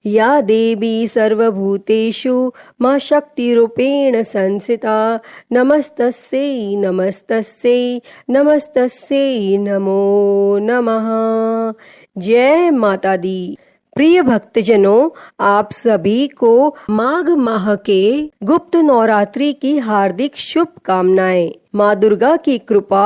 या देवी सर्वभूतेषु मां शक्तिरूपेण संस्थिता नमस्तस्यै नमस्तस्यै नमस्तस्यै नमो नमः। जय माता दी। प्रिय भक्तजनों, आप सभी को माघ माह के गुप्त नवरात्रि की हार्दिक शुभकामनाएं। माँ दुर्गा की कृपा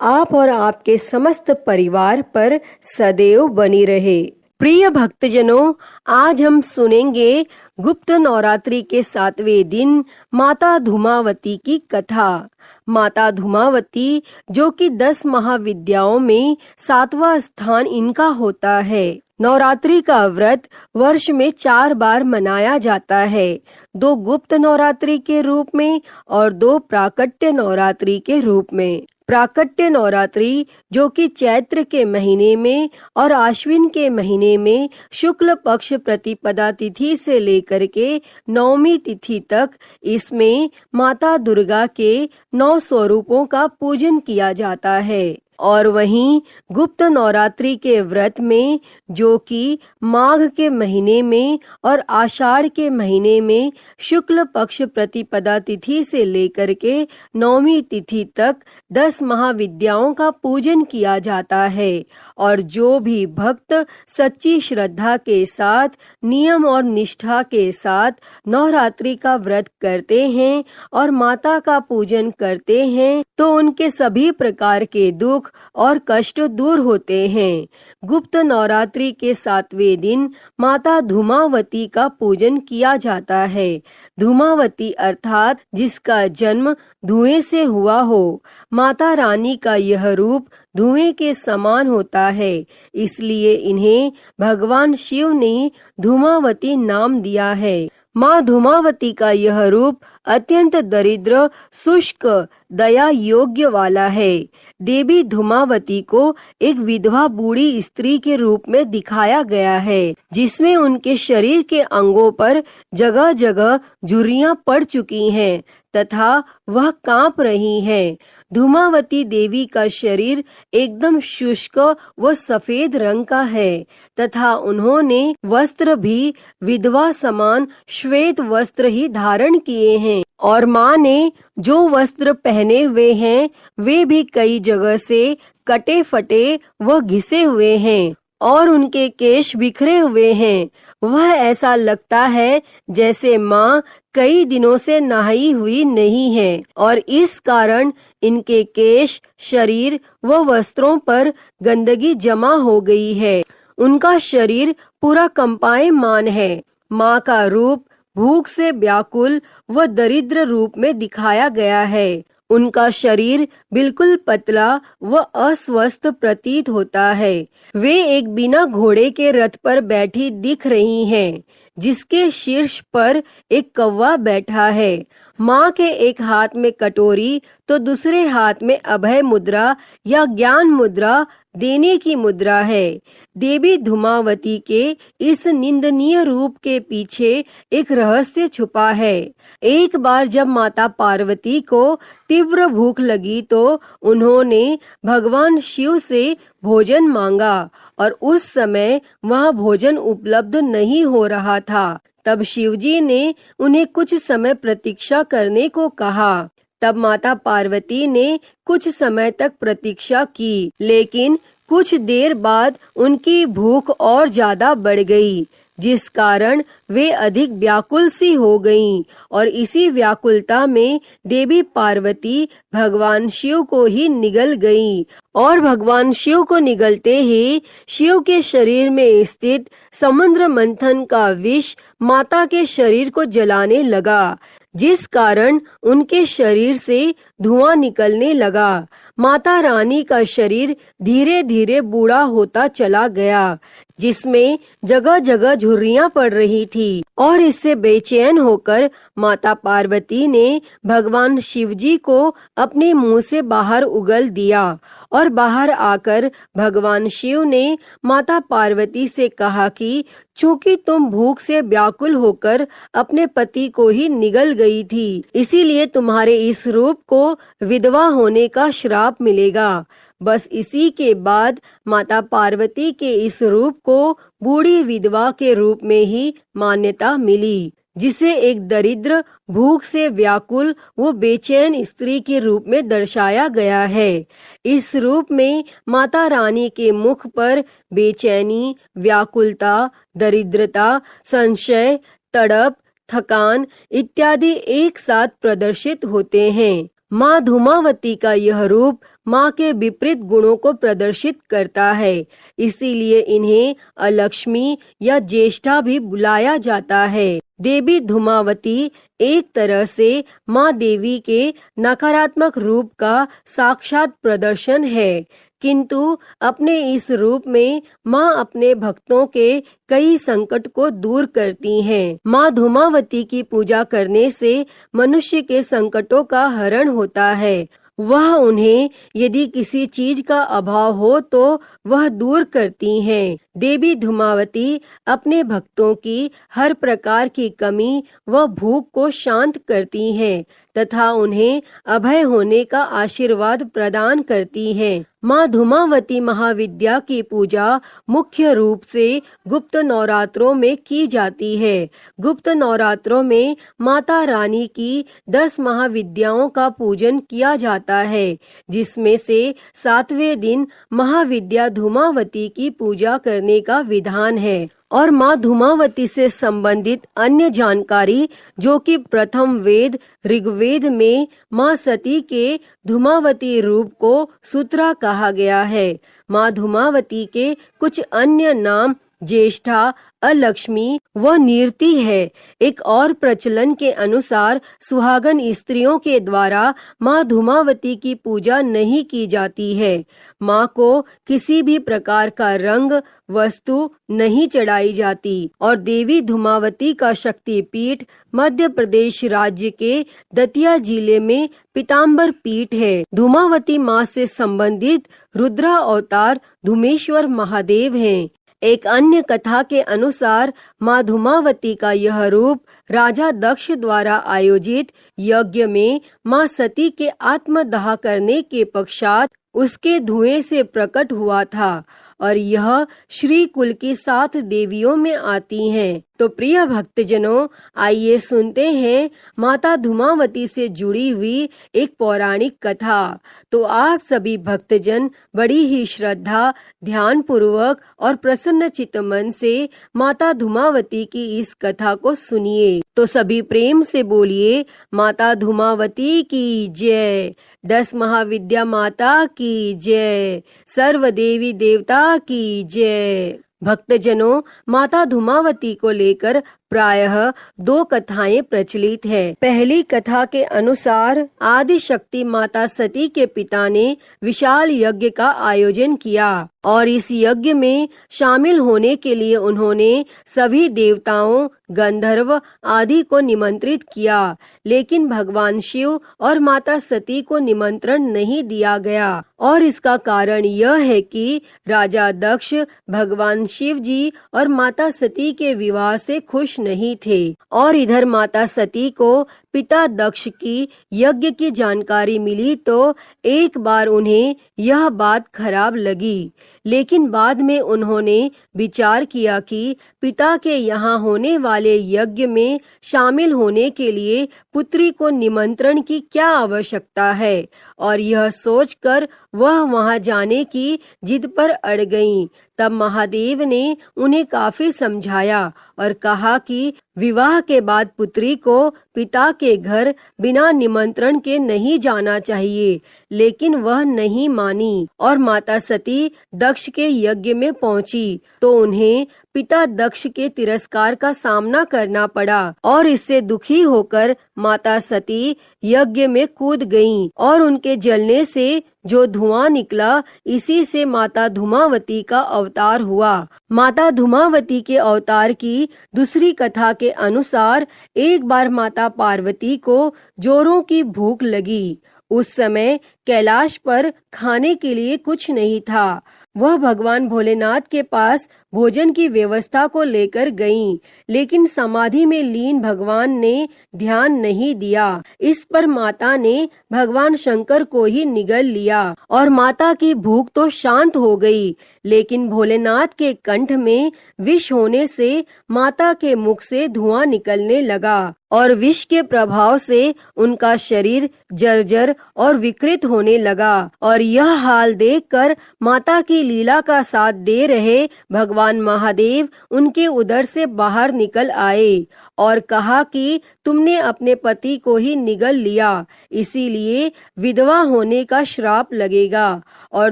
आप और आपके समस्त परिवार पर सदैव बनी रहे। प्रिय भक्तजनों, आज हम सुनेंगे गुप्त नवरात्रि के 7वें दिन माता धूमावती की कथा। माता धूमावती, जो कि 10 महाविद्याओं में 7वां स्थान इनका होता है। नवरात्रि का व्रत वर्ष में 4 बार मनाया जाता है, 2 गुप्त नवरात्रि के रूप में और 2 प्राकट्य नवरात्रि के रूप में। प्राकट्य नवरात्रि, जो कि चैत्र के महीने में और आश्विन के महीने में शुक्ल पक्ष प्रतिपदा तिथि से लेकर के 9वीं तिथि तक, इसमें माता दुर्गा के 9 स्वरूपों का पूजन किया जाता है। और वहीं गुप्त नवरात्रि के व्रत में, जो कि माघ के महीने में और आषाढ़ के महीने में शुक्ल पक्ष प्रतिपदा तिथि से लेकर के 9वीं तिथि तक 10 महाविद्याओं का पूजन किया जाता है। और जो भी भक्त सच्ची श्रद्धा के साथ, नियम और निष्ठा के साथ नवरात्रि का व्रत करते हैं और माता का पूजन करते हैं, तो उनके सभी प्रकार के दुख और कष्ट दूर होते हैं। गुप्त नवरात्रि के 7वें दिन माता धूमावती का पूजन किया जाता है। धूमावती अर्थात जिसका जन्म धुएं से हुआ हो। माता रानी का यह रूप धुएं के समान होता है, इसलिए इन्हें भगवान शिव ने धूमावती नाम दिया है। माँ धूमावती का यह रूप अत्यंत दरिद्र, शुष्क, दया योग्य वाला है। देवी धूमावती को एक विधवा बूढ़ी स्त्री के रूप में दिखाया गया है, जिसमें उनके शरीर के अंगों पर जगह जगह झुर्रियां पड़ चुकी हैं तथा वह कांप रही हैं। धूमावती देवी का शरीर एकदम शुष्क व सफेद रंग का है तथा उन्होंने वस्त्र भी विधवा समान श्वेत वस्त्र ही धारण किए हैं। और माँ ने जो वस्त्र पहने हुए हैं वे भी कई जगह से कटे फटे व घिसे हुए हैं और उनके केश बिखरे हुए हैं। वह ऐसा लगता है जैसे माँ कई दिनों से नहाई हुई नहीं है और इस कारण इनके केश, शरीर व वस्त्रों पर गंदगी जमा हो गई है। उनका शरीर पूरा कंपायमान है। माँ का रूप भूख से व्याकुल व दरिद्र रूप में दिखाया गया है। उनका शरीर बिल्कुल पतला व अस्वस्थ प्रतीत होता है। वे एक बिना घोड़े के रथ पर बैठी दिख रही हैं, जिसके शीर्ष पर एक कौवा बैठा है। माँ के एक हाथ में कटोरी तो दूसरे हाथ में अभय मुद्रा या ज्ञान मुद्रा देने की मुद्रा है। देवी धूमावती के इस निंदनीय रूप के पीछे एक रहस्य छुपा है। एक बार जब माता पार्वती को तीव्र भूख लगी तो उन्होंने भगवान शिव से भोजन मांगा और उस समय वहाँ भोजन उपलब्ध नहीं हो रहा था। तब शिवजी ने उन्हें कुछ समय प्रतीक्षा करने को कहा। तब माता पार्वती ने कुछ समय तक प्रतीक्षा की, लेकिन कुछ देर बाद उनकी भूख और ज्यादा बढ़ गई, जिस कारण वे अधिक व्याकुल सी हो गईं और इसी व्याकुलता में देवी पार्वती भगवान शिव को ही निगल गईं और भगवान शिव को निगलते ही शिव के शरीर में स्थित समुद्र मंथन का विष माता के शरीर को जलाने लगा, जिस कारण उनके शरीर से धुआं निकलने लगा। माता रानी का शरीर धीरे धीरे बूढ़ा होता चला गया, जिसमें जगह जगह झुर्रियां पड़ रही थी और इससे बेचैन होकर माता पार्वती ने भगवान शिवजी को अपने मुंह से बाहर उगल दिया और बाहर आकर भगवान शिव ने माता पार्वती से कहा कि चूंकि तुम भूख से व्याकुल होकर अपने पति को ही निगल गई थी, इसीलिए तुम्हारे इस रूप को विधवा होने का श्राप मिलेगा। बस इसी के बाद माता पार्वती के इस रूप को बूढ़ी विधवा के रूप में ही मान्यता मिली, जिसे एक दरिद्र, भूख से व्याकुल व बेचैन स्त्री के रूप में दर्शाया गया है। इस रूप में माता रानी के मुख पर बेचैनी, व्याकुलता, दरिद्रता, संशय, तड़प, थकान इत्यादि एक साथ प्रदर्शित होते हैं। माँ धूमावती का यह रूप माँ के विपरीत गुणों को प्रदर्शित करता है, इसीलिए इन्हें अलक्ष्मी या ज्येष्ठा भी बुलाया जाता है। देवी धूमावती एक तरह से माँ देवी के नकारात्मक रूप का साक्षात प्रदर्शन है, किंतु अपने इस रूप में माँ अपने भक्तों के कई संकट को दूर करती हैं। माँ धूमावती की पूजा करने से मनुष्य के संकटों का हरण होता है। वह उन्हें यदि किसी चीज का अभाव हो तो वह दूर करती हैं। देवी धूमावती अपने भक्तों की हर प्रकार की कमी व भूख को शांत करती हैं तथा उन्हें अभय होने का आशीर्वाद प्रदान करती हैं। माँ धूमावती महाविद्या की पूजा मुख्य रूप से गुप्त नवरात्रों में की जाती है। गुप्त नवरात्रों में माता रानी की 10 महाविद्याओं का पूजन किया जाता है, जिसमें से 7वें दिन महाविद्या धूमावती की पूजा करने का विधान है। और माँ धूमावती से संबंधित अन्य जानकारी, जो कि प्रथम वेद ऋग्वेद में माँ सती के धूमावती रूप को सूत्रा कहा गया है। माँ धूमावती के कुछ अन्य नाम ज्येष्ठा, अलक्ष्मी व नीरती है। एक और प्रचलन के अनुसार सुहागन स्त्रियों के द्वारा माँ धूमावती की पूजा नहीं की जाती है। माँ को किसी भी प्रकार का रंग वस्तु नहीं चढ़ाई जाती और देवी धूमावती का शक्तिपीठ मध्य प्रदेश राज्य के दतिया जिले में पीताम्बर पीठ है। धूमावती माँ से संबंधित रुद्रा अवतार धूमेश्वर महादेव हैं। एक अन्य कथा के अनुसार माँ धूमावती का यह रूप राजा दक्ष द्वारा आयोजित यज्ञ में माँ सती के आत्मदाह करने के पश्चात उसके धुएं से प्रकट हुआ था और यह श्री कुल की 7 देवियों में आती हैं। तो प्रिय भक्तजनों, आइए सुनते हैं माता धूमावती से जुड़ी हुई एक पौराणिक कथा। तो आप सभी भक्तजन बड़ी ही श्रद्धा, ध्यान पूर्वक और प्रसन्न चित्त मन से माता धूमावती की इस कथा को सुनिए। तो सभी प्रेम से बोलिए, माता धूमावती की जय, 10 महाविद्या माता की जय, सर्व देवी देवता की जय। भक्तजनों, माता धूमावती को लेकर प्रायः 2 कथाएं प्रचलित है। पहली कथा के अनुसार आदि शक्ति माता सती के पिता ने विशाल यज्ञ का आयोजन किया और इस यज्ञ में शामिल होने के लिए उन्होंने सभी देवताओं, गंधर्व आदि को निमंत्रित किया, लेकिन भगवान शिव और माता सती को निमंत्रण नहीं दिया गया। और इसका कारण यह है कि राजा दक्ष भगवान शिव जी और माता सती के विवाह से खुश नहीं थे और इधर माता सती को पिता दक्ष की यज्ञ की जानकारी मिली तो एक बार उन्हें यह बात खराब लगी, लेकिन बाद में उन्होंने विचार किया कि पिता के यहाँ होने वाले यज्ञ में शामिल होने के लिए पुत्री को निमंत्रण की क्या आवश्यकता है, और यह सोचकर वह वहां जाने की जिद पर अड़ गईं। तब महादेव ने उन्हें काफी समझाया और कहा कि विवाह के बाद पुत्री को पिता के घर बिना निमंत्रण के नहीं जाना चाहिए, लेकिन वह नहीं मानी और माता सती दक्ष के यज्ञ में पहुंची तो उन्हें पिता दक्ष के तिरस्कार का सामना करना पड़ा और इससे दुखी होकर माता सती यज्ञ में कूद गईं और उनके जलने से जो धुआं निकला, इसी से माता धूमावती का अवतार हुआ। माता धूमावती के अवतार की दूसरी कथा के अनुसार एक बार माता पार्वती को जोरों की भूख लगी। उस समय कैलाश पर खाने के लिए कुछ नहीं था। वह भगवान भोलेनाथ के पास भोजन की व्यवस्था को लेकर गईं, लेकिन समाधि में लीन भगवान ने ध्यान नहीं दिया। इस पर माता ने भगवान शंकर को ही निगल लिया और माता की भूख तो शांत हो गई, लेकिन भोलेनाथ के कंठ में विष होने से माता के मुख से धुआं निकलने लगा और विष के प्रभाव से उनका शरीर जर्जर और विकृत होने लगा। और यह हाल देखकर माता की लीला का साथ दे रहे भगवान महादेव उनके उदर से बाहर निकल आए और कहा कि तुमने अपने पति को ही निगल लिया, इसीलिए विधवा होने का श्राप लगेगा और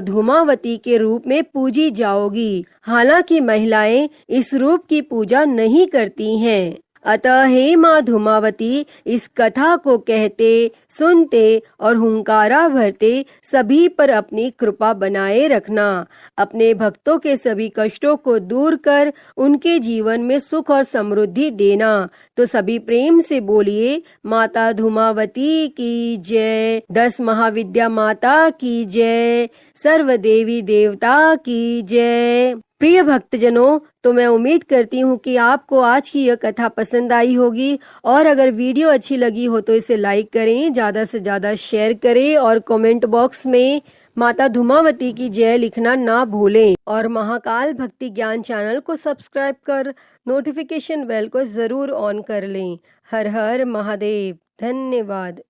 धूमावती के रूप में पूजी जाओगी। हालांकि महिलाएं इस रूप की पूजा नहीं करती हैं। अतः हे माँ धूमावती, इस कथा को कहते, सुनते और हुंकारा भरते सभी पर अपनी कृपा बनाए रखना। अपने भक्तों के सभी कष्टों को दूर कर उनके जीवन में सुख और समृद्धि देना। तो सभी प्रेम से बोलिए, माता धूमावती की जय, 10 महाविद्या माता की जय, सर्व देवी देवता की जय। प्रिय भक्तजनों, तो मैं उम्मीद करती हूँ कि आपको आज की यह कथा पसंद आई होगी और अगर वीडियो अच्छी लगी हो तो इसे लाइक करें, ज्यादा से ज्यादा शेयर करें और कमेंट बॉक्स में माता धूमावती की जय लिखना ना भूलें और महाकाल भक्ति ज्ञान चैनल को सब्सक्राइब कर नोटिफिकेशन बेल को जरूर ऑन कर लें। हर हर महादेव। धन्यवाद।